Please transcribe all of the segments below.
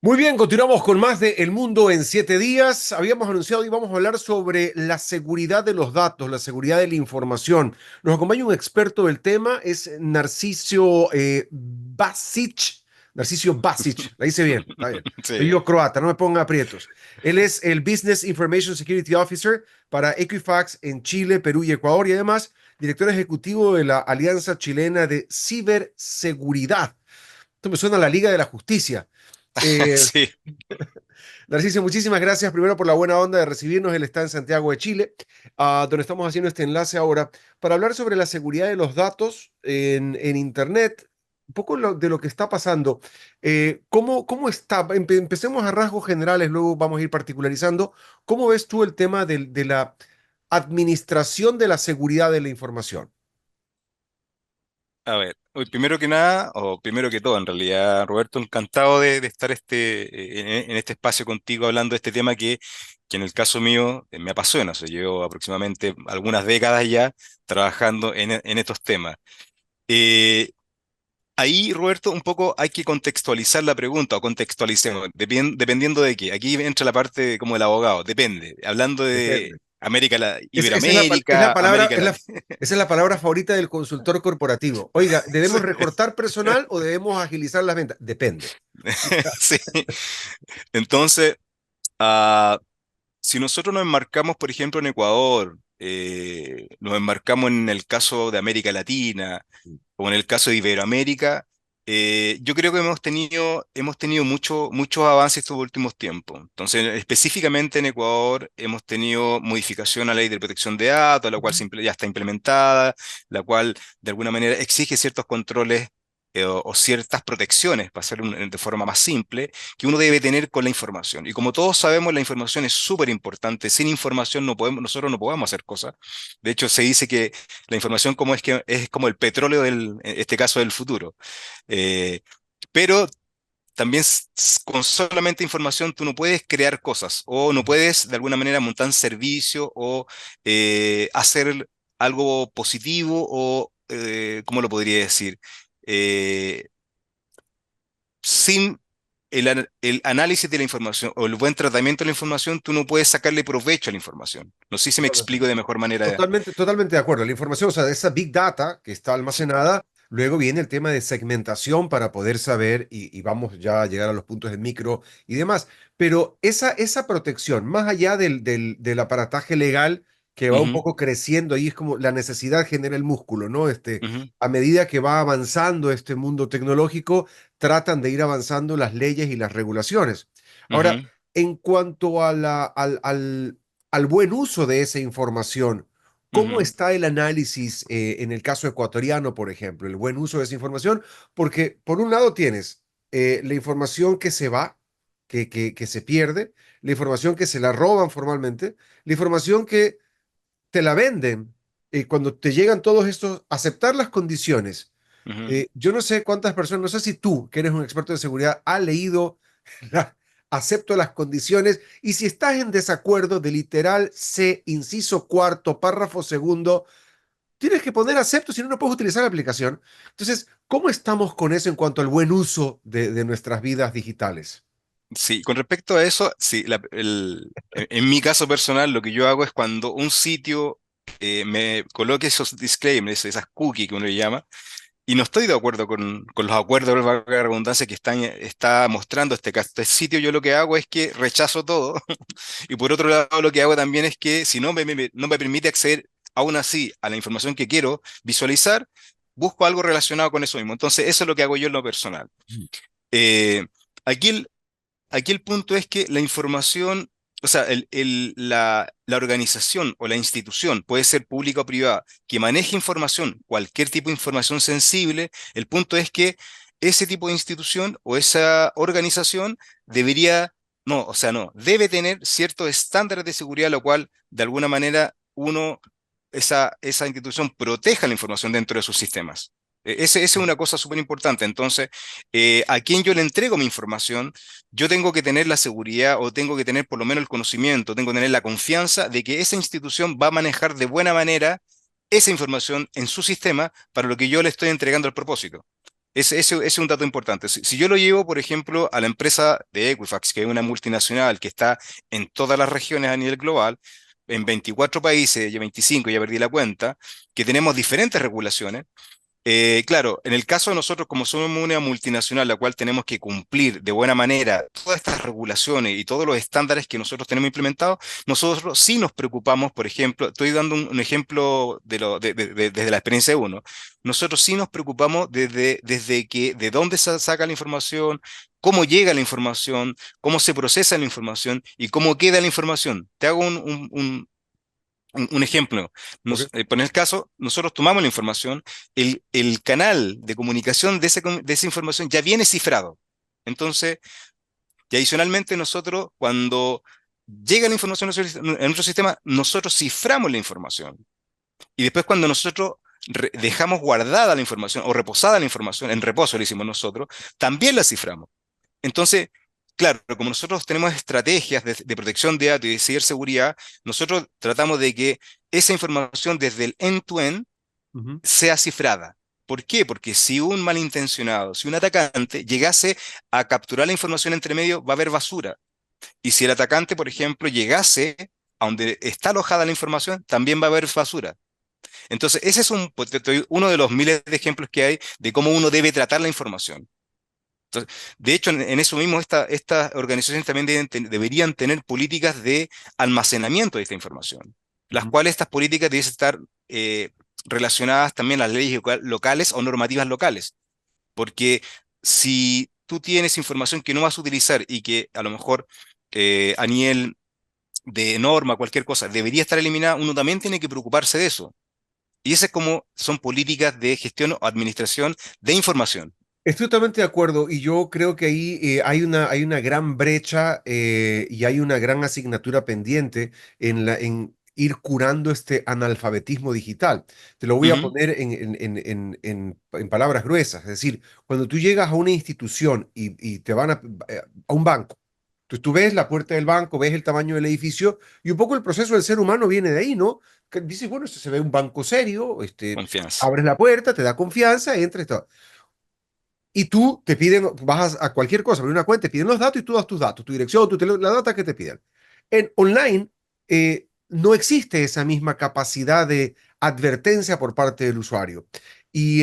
Muy bien, continuamos con más de El Mundo en 7 días. Habíamos anunciado y vamos a hablar sobre la seguridad de los datos, la seguridad de la información. Nos acompaña un experto del tema, es Narcisio Basic. Narcisio Basic, la hice bien, está bien. Soy Sí, yo croata, no me pongan aprietos. Él es el Business Information Security Officer para Equifax en Chile, Perú y Ecuador y además director ejecutivo de la Alianza Chilena de Ciberseguridad. Esto me suena a la Liga de la Justicia. Eh, sí. Narciso, muchísimas gracias primero por la buena onda de recibirnos. Él está en Santiago de Chile, donde estamos haciendo este enlace ahora para hablar sobre la seguridad de los datos en Internet, un poco de lo que está pasando. ¿Cómo está? Empecemos a rasgos generales, luego vamos a ir particularizando. ¿Cómo ves tú el tema de la administración de la seguridad de la información? A ver, hoy primero que nada, o primero que todo, en realidad, Roberto, encantado de estar en este espacio contigo hablando de este tema que en el caso mío me apasiona. O sea, llevo aproximadamente algunas décadas ya trabajando en estos temas. Eh, Ahí, Roberto, un poco hay que contextualizar la pregunta, o contextualicemos, dependiendo de qué. Aquí entra la parte como el abogado, depende. Hablando de Depende. Esa es la Iberoamérica, palabra, América Latina. esa es la palabra favorita del consultor corporativo. Oiga, ¿debemos recortar personal o debemos agilizar las ventas? Depende. Sí. Entonces, ah, si nosotros nos enmarcamos, por ejemplo, en Ecuador, nos enmarcamos en el caso de América Latina o en el caso de Iberoamérica, yo creo que hemos tenido muchos avances estos últimos tiempos. Entonces, específicamente en Ecuador, hemos tenido modificación a la ley de protección de datos, la cual ya está implementada, la cual de alguna manera exige ciertos controles. O ciertas protecciones, para hacerlo de forma más simple, que uno debe tener con la información. Y como todos sabemos, la información es súper importante. Sin información nosotros no podemos hacer cosas. De hecho, se dice que la información es como el petróleo en este caso del futuro. Eh, pero también con solamente información tú no puedes crear cosas o no puedes de alguna manera montar un servicio o hacer algo positivo o, ¿cómo lo podría decir? Eh, Sin el análisis de la información o el buen tratamiento de la información, tú no puedes sacarle provecho a la información. No sé si me explico de mejor manera. Totalmente de acuerdo. La información, o sea, esa big data que está almacenada, luego viene el tema de segmentación para poder saber, y vamos ya a llegar a los puntos de micro y demás. Pero esa protección, más allá del aparataje legal que va un Ujú, poco creciendo, ahí es como la necesidad genera el músculo, ¿no? ujú, A medida que va avanzando este mundo tecnológico, tratan de ir avanzando las leyes y las regulaciones. Ahora, ujú, en cuanto a al buen uso de esa información, ¿cómo ujú, está el análisis en el caso ecuatoriano, por ejemplo, el buen uso de esa información? Porque por un lado tienes la información que se va, que se pierde, la información que se la roban formalmente, la información que te la venden cuando te llegan todos estos, aceptar las condiciones. ujú. Yo no sé cuántas personas, no sé si tú, que eres un experto de seguridad, has leído la, acepto las condiciones y si estás en desacuerdo de literal C, inciso cuarto, párrafo segundo, tienes que poner acepto, si no, no puedes utilizar la aplicación. Entonces, ¿cómo estamos con eso en cuanto al buen uso de nuestras vidas digitales? Sí, con respecto a eso, sí, en mi caso personal, lo que yo hago es cuando un sitio me coloque esos disclaimers, esas cookies que uno le llama, y no estoy de acuerdo con los acuerdos, valga la redundancia, que está mostrando este sitio. Yo lo que hago es que rechazo todo. Y por otro lado, lo que hago también es que si no me permite acceder aún así a la información que quiero visualizar, busco algo relacionado con eso mismo. Entonces, eso es lo que hago yo en lo personal. Eh, aquí el, Aquí el punto es que la información, o sea, la organización o la institución, puede ser pública o privada, que maneje información, cualquier tipo de información sensible, el punto es que ese tipo de institución o esa organización debería, no, o sea, no, debe tener ciertos estándares de seguridad, lo cual de alguna manera esa institución proteja la información dentro de sus sistemas. Esa es una cosa súper importante. Entonces, a quien yo le entrego mi información, yo tengo que tener la seguridad o tengo que tener por lo menos el conocimiento, tengo que tener la confianza de que esa institución va a manejar de buena manera esa información en su sistema para lo que yo le estoy entregando al propósito. Ese es un dato importante. Si yo lo llevo, por ejemplo, a la empresa de Equifax, que es una multinacional que está en todas las regiones a nivel global, en 24 países, ya 25, ya perdí la cuenta, que tenemos diferentes regulaciones. Claro, en el caso de nosotros, como somos una multinacional, la cual tenemos que cumplir de buena manera todas estas regulaciones y todos los estándares que nosotros tenemos implementados, nosotros sí nos preocupamos, por ejemplo, estoy dando un ejemplo desde la experiencia de uno, nosotros sí nos preocupamos desde que, de dónde se saca la información, cómo llega la información, cómo se procesa la información y cómo queda la información. Te hago un ejemplo, ¿Ok? por el caso, nosotros tomamos la información, el canal de comunicación de esa información ya viene cifrado. Entonces, y adicionalmente nosotros, cuando llega la información en nuestro sistema, nosotros ciframos la información. Y después cuando nosotros dejamos guardada la información o reposada la información, en reposo lo hicimos nosotros, también la ciframos. Entonces, claro, como nosotros tenemos estrategias de protección de datos y de ciberseguridad, nosotros tratamos de que esa información desde el end-to-end Ujú. sea cifrada. ¿Por qué? Porque si un malintencionado, si un atacante llegase a capturar la información entre medio, va a haber basura. Y si el atacante, por ejemplo, llegase a donde está alojada la información, también va a haber basura. Entonces, ese es uno de los miles de ejemplos que hay de cómo uno debe tratar la información. Entonces, de hecho, en eso mismo, estas organizaciones también deberían tener políticas de almacenamiento de esta información, las Ujú. cuales estas políticas deben estar eh, relacionadas también a las leyes locales o normativas locales, porque si tú tienes información que no vas a utilizar y que a lo mejor a nivel de norma, cualquier cosa, debería estar eliminada, uno también tiene que preocuparse de eso. Y esas como son políticas de gestión o administración de información. Estoy totalmente de acuerdo y yo creo que ahí hay una gran brecha y hay una gran asignatura pendiente en ir curando este analfabetismo digital. Te lo voy a Ujú, poner en palabras gruesas, es decir, cuando tú llegas a una institución y te van a un banco, tú ves la puerta del banco, ves el tamaño del edificio y un poco el proceso del ser humano viene de ahí, ¿no? Que dices, bueno, esto se ve un banco serio, confianza. abres la puerta, te da confianza, entras. Y tú te piden, vas a cualquier cosa, abrir una cuenta, te piden los datos y tú das tus datos, tu dirección, la data que te piden. En online no existe esa misma capacidad de advertencia por parte del usuario. Y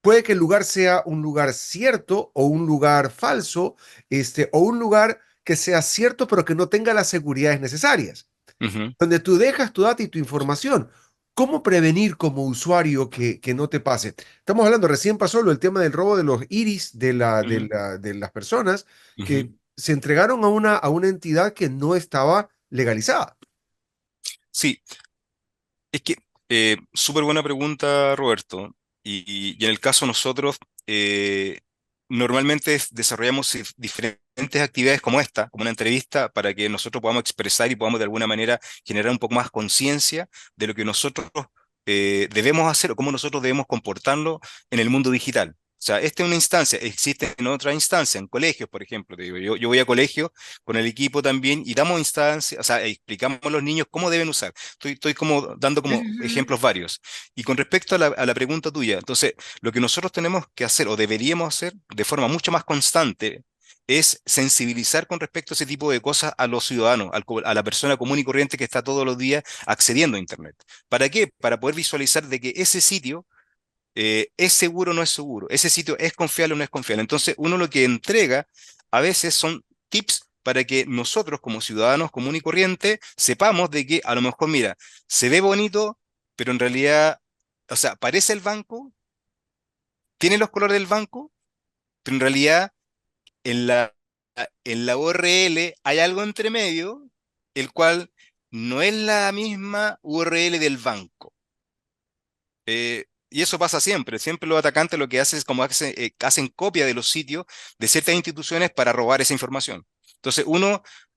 puede que el lugar sea un lugar cierto o un lugar falso, o un lugar que sea cierto pero que no tenga las seguridades necesarias Ujú, donde tú dejas tu data y tu información. ¿Cómo prevenir como usuario que no te pase? Estamos hablando, recién pasó el tema del robo de los iris ujú, de las personas ujú. que se entregaron a una entidad que no estaba legalizada. Sí, es que súper buena pregunta, Roberto. Y en el caso nosotros, eh, normalmente desarrollamos diferentes actividades como esta, como una entrevista, para que nosotros podamos expresar y podamos de alguna manera generar un poco más conciencia de lo que nosotros debemos hacer o cómo nosotros debemos comportarlo en el mundo digital. O sea, esta es una instancia, existe en otra instancia, en colegios, por ejemplo. Te digo, yo voy a colegio con el equipo también y damos instancias, o sea, explicamos a los niños cómo deben usar. Estoy como dando Sí, como sí, sí, sí. ejemplos varios. Y con respecto a la pregunta tuya, entonces, lo que nosotros tenemos que hacer o deberíamos hacer de forma mucho más constante es sensibilizar con respecto a ese tipo de cosas a los ciudadanos, a la persona común y corriente que está todos los días accediendo a Internet. ¿Para qué? Para poder visualizar de que ese sitio es seguro o no es seguro, ese sitio es confiable o no es confiable. Entonces, uno lo que entrega a veces son tips para que nosotros como ciudadanos común y corriente sepamos de que a lo mejor, mira, se ve bonito, pero en realidad, o sea, parece el banco, tiene los colores del banco, pero en realidad en la URL hay algo entre medio, el cual no es la misma URL del banco. Y eso pasa siempre. Siempre los atacantes lo que hacen es como hacen copia de los sitios de ciertas instituciones para robar esa información. Entonces,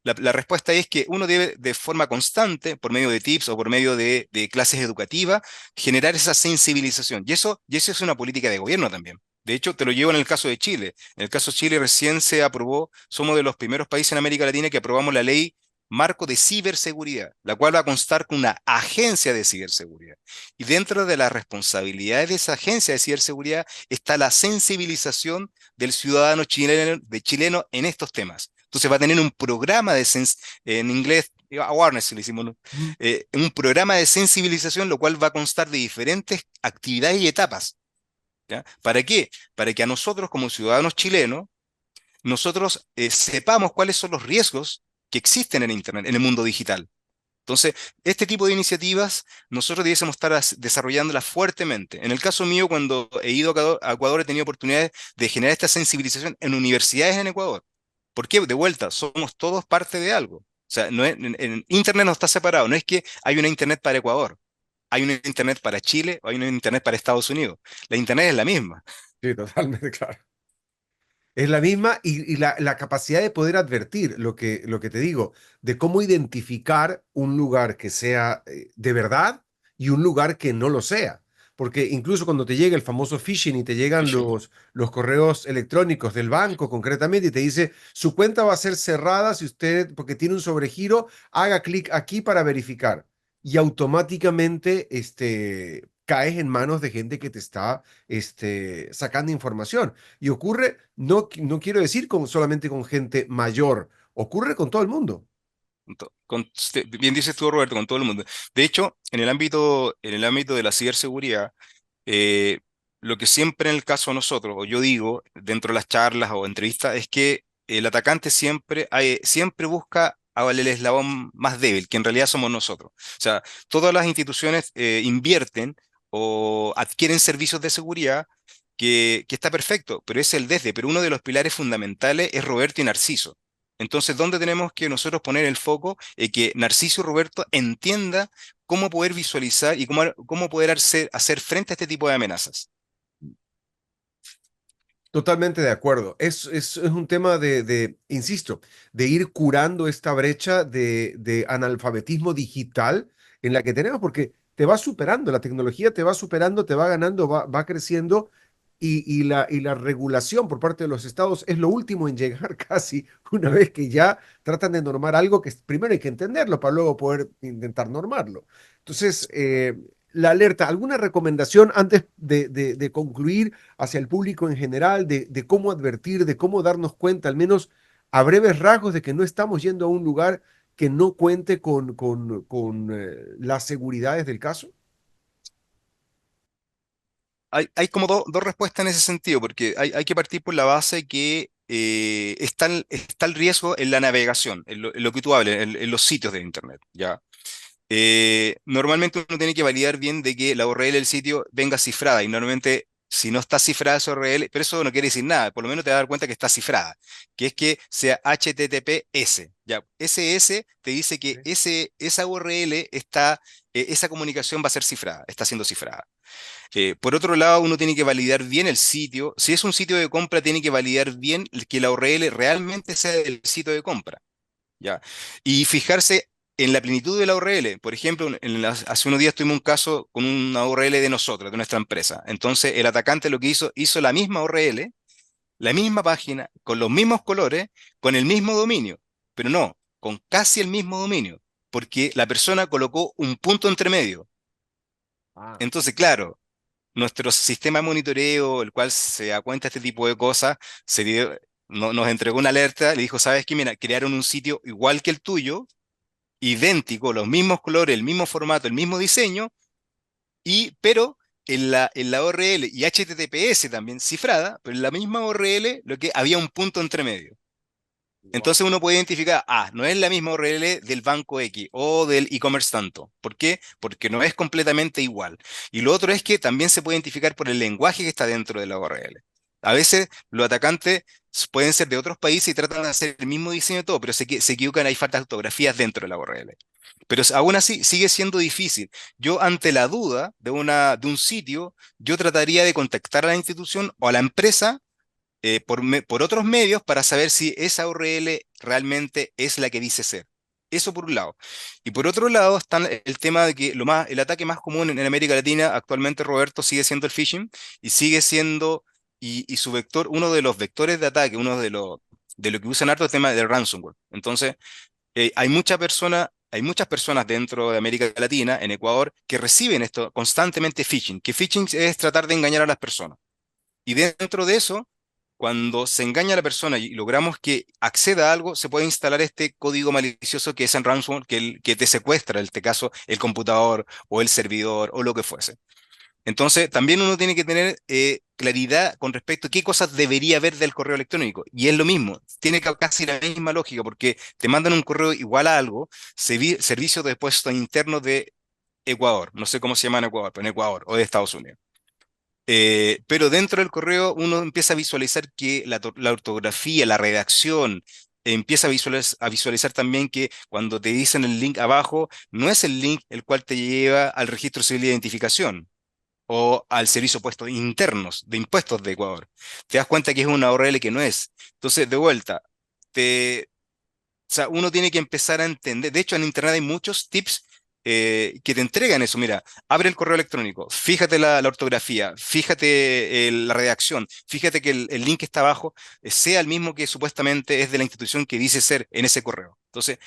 la respuesta es que uno debe de forma constante, por medio de tips o por medio de clases educativas, generar esa sensibilización. Y eso es una política de gobierno también. De hecho, te lo llevo en el caso de Chile. En el caso de Chile recién se aprobó, somos de los primeros países en América Latina que aprobamos la ley. marco de ciberseguridad, la cual va a constar con una agencia de ciberseguridad. Y dentro de las responsabilidades de esa agencia de ciberseguridad está la sensibilización del ciudadano chileno en estos temas. Entonces va a tener un programa en inglés, awareness, le hicimos, ¿no? Ujú. Un programa de sensibilización, lo cual va a constar de diferentes actividades y etapas. ¿Ya? ¿Para qué? Para que a nosotros como ciudadanos chilenos, nosotros sepamos cuáles son los riesgos que existen en Internet, en el mundo digital. Entonces, este tipo de iniciativas nosotros debiésemos estar desarrollándolas fuertemente. En el caso mío, cuando he ido a Ecuador, he tenido oportunidades de generar esta sensibilización en universidades en Ecuador. ¿Por qué? De vuelta, somos todos parte de algo. O sea, en Internet no está separado. No es que hay una Internet para Ecuador, hay una Internet para Chile o hay una Internet para Estados Unidos. La Internet es la misma. Sí, totalmente, claro. Es la misma y la capacidad de poder advertir lo que te digo, de cómo identificar un lugar que sea de verdad y un lugar que no lo sea. Porque incluso cuando te llega el famoso phishing y te llegan Phishing. los correos electrónicos del banco concretamente y te dice, su cuenta va a ser cerrada si usted, porque tiene un sobregiro, haga clic aquí para verificar. Y automáticamente caes en manos de gente que te está sacando información. Y ocurre, no quiero decir solamente con gente mayor, ocurre con todo el mundo. Bien dices tú, Roberto, con todo el mundo. De hecho, en el ámbito de la ciberseguridad, eh, lo que siempre en el caso de nosotros, o yo digo, dentro de las charlas o entrevistas, es que el atacante siempre busca al eslabón más débil, que en realidad somos nosotros. O sea, todas las instituciones invierten o adquieren servicios de seguridad que está perfecto, pero es el desde. Pero uno de los pilares fundamentales es Roberto y Narciso. Entonces, ¿dónde tenemos que nosotros poner el foco? Que Narciso y Roberto entienda cómo poder visualizar y cómo poder hacer frente a este tipo de amenazas. Totalmente de acuerdo. Es un tema insisto, de ir curando esta brecha de analfabetismo digital en la que tenemos, porque te va superando, la tecnología te va superando, te va ganando, va creciendo, y la regulación por parte de los estados es lo último en llegar casi una vez que ya tratan de normar algo que primero hay que entenderlo para luego poder intentar normarlo. Entonces, la alerta, ¿alguna recomendación antes de concluir hacia el público en general, de cómo advertir, de cómo darnos cuenta, al menos a breves rasgos, de que no estamos yendo a un lugar que no cuente con las seguridades del caso? Hay como dos respuestas en ese sentido, porque hay que partir por la base que está el riesgo en la navegación, en lo que tú hablas, en los sitios de Internet, ¿ya? Normalmente uno tiene que validar bien de que la URL del sitio venga cifrada y normalmente si no está cifrada esa URL, pero eso no quiere decir nada, por lo menos te vas a dar cuenta que está cifrada, que es que sea HTTPS. Ya, SS te dice que Sí. esa URL esa comunicación va a ser cifrada, está siendo cifrada. Por otro lado, uno tiene que validar bien el sitio. Si es un sitio de compra, tiene que validar bien que la URL realmente sea del sitio de compra. ¿Ya? Y fijarse en la plenitud de la URL. Por ejemplo, hace unos días tuvimos un caso con una URL de nosotros, de nuestra empresa. Entonces, el atacante lo que hizo la misma URL, la misma página, con los mismos colores, con el mismo dominio, pero no, con casi el mismo dominio, porque la persona colocó un punto entre medio. Ah, Entonces, claro, nuestro sistema de monitoreo, el cual se da cuenta de este tipo de cosas, nos entregó una alerta, le dijo, ¿sabes qué? Mira, crearon un sitio igual que el tuyo, idéntico, los mismos colores, el mismo formato, el mismo diseño, pero en la URL y HTTPS también cifrada, pero en la misma URL lo que había un punto entre medio. wow. Entonces uno puede identificar, no es la misma URL del banco X o del e-commerce tanto. ¿Por qué? Porque no es completamente igual. Y lo otro es que también se puede identificar por el lenguaje que está dentro de la URL. A veces los atacantes pueden ser de otros países y tratan de hacer el mismo diseño y todo, pero se equivocan, hay faltas de ortografías dentro de la URL. Pero aún así sigue siendo difícil. Yo ante la duda de un sitio, yo trataría de contactar a la institución o a la empresa por otros medios para saber si esa URL realmente es la que dice ser. Eso por un lado. Y por otro lado está el tema de que el ataque más común en América Latina actualmente, Roberto, sigue siendo el phishing y sigue siendo, y su vector, uno de los vectores de ataque, uno de lo que usan harto es el tema del ransomware. Entonces, hay muchas personas dentro de América Latina, en Ecuador, que reciben esto constantemente phishing, que phishing es tratar de engañar a las personas. Y dentro de eso, cuando se engaña a la persona y logramos que acceda a algo, se puede instalar este código malicioso que es en ransomware, que te secuestra, en este caso, el computador o el servidor o lo que fuese. Entonces, también uno tiene que tener claridad con respecto a qué cosas debería ver del correo electrónico. Y es lo mismo, tiene casi la misma lógica, porque te mandan un correo igual a algo, servicio de depósito interno de Ecuador, no sé cómo se llama en Ecuador, pero en Ecuador o de Estados Unidos. Pero dentro del correo uno empieza a visualizar que la ortografía, la redacción, empieza a visualizar también que cuando te dicen el link abajo, no es el link el cual te lleva al registro civil de identificación o al servicio de puestos internos de impuestos de Ecuador. Te das cuenta que es una URL que no es. Entonces, de vuelta, o sea, uno tiene que empezar a entender. De hecho, en Internet hay muchos tips que te entregan eso. Mira, abre el correo electrónico, fíjate la ortografía, fíjate la redacción, fíjate que el link que está abajo sea el mismo que supuestamente es de la institución que dice ser en ese correo. Entonces,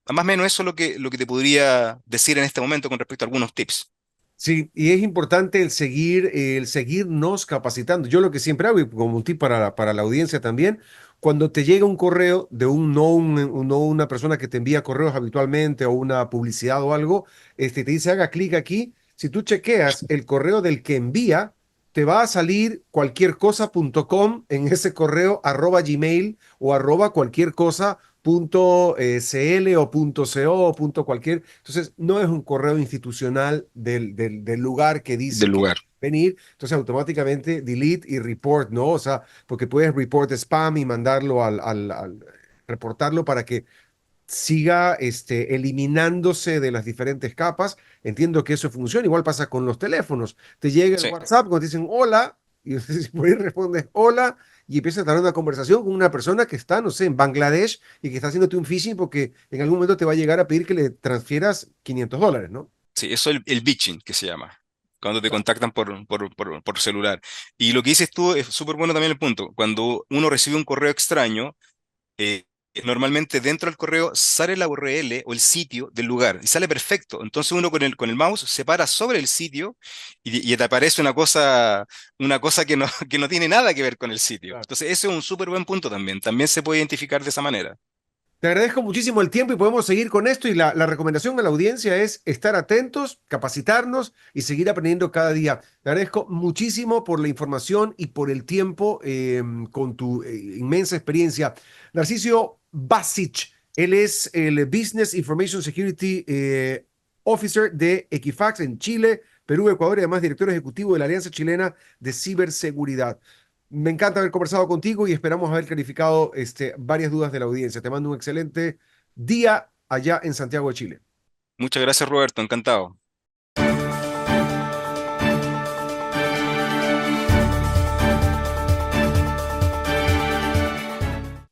más o menos eso es lo que te podría decir en este momento con respecto a algunos tips. Sí, y es importante el seguirnos capacitando. Yo lo que siempre hago, y como un tip para la audiencia también, cuando te llega un correo de no una persona que te envía correos habitualmente o una publicidad o algo, te dice haga clic aquí. Si tú chequeas el correo del que envía, te va a salir cualquiercosa.com en ese correo @gmail o cualquier cosa .cl o .co o cualquier. Entonces, no es un correo institucional del lugar que Del dice que lugar. venir. Entonces, automáticamente delete y report, ¿no? O sea, porque puedes report spam y mandarlo reportarlo para que siga eliminándose de las diferentes capas. Entiendo que eso funciona. Igual pasa con los teléfonos. Te llega el Sí. WhatsApp cuando te dicen hola, y por ahí respondes hola, y empiezas a tener una conversación con una persona que está, no sé, en Bangladesh y que está haciéndote un phishing porque en algún momento te va a llegar a pedir que le transfieras $500, ¿no? Sí, eso es el bitching que se llama, cuando te Claro. contactan por celular. Y lo que dices tú es súper bueno también el punto. Cuando uno recibe un correo extraño, eh, normalmente dentro del correo sale la URL o el sitio del lugar y sale perfecto. Entonces uno con el mouse se para sobre el sitio y te aparece una cosa que no tiene nada que ver con el sitio. Claro. Entonces ese es un súper buen punto también. También se puede identificar de esa manera. Te agradezco muchísimo el tiempo y podemos seguir con esto. Y la recomendación a la audiencia es estar atentos, capacitarnos y seguir aprendiendo cada día. Te agradezco muchísimo por la información y por el tiempo con tu inmensa experiencia. Narcisio Basic, él es el Business Information Security Officer de Equifax en Chile, Perú, Ecuador y además director ejecutivo de la Alianza Chilena de Ciberseguridad. Me encanta haber conversado contigo y esperamos haber clarificado varias dudas de la audiencia. Te mando un excelente día allá en Santiago de Chile. Muchas gracias, Roberto. Encantado.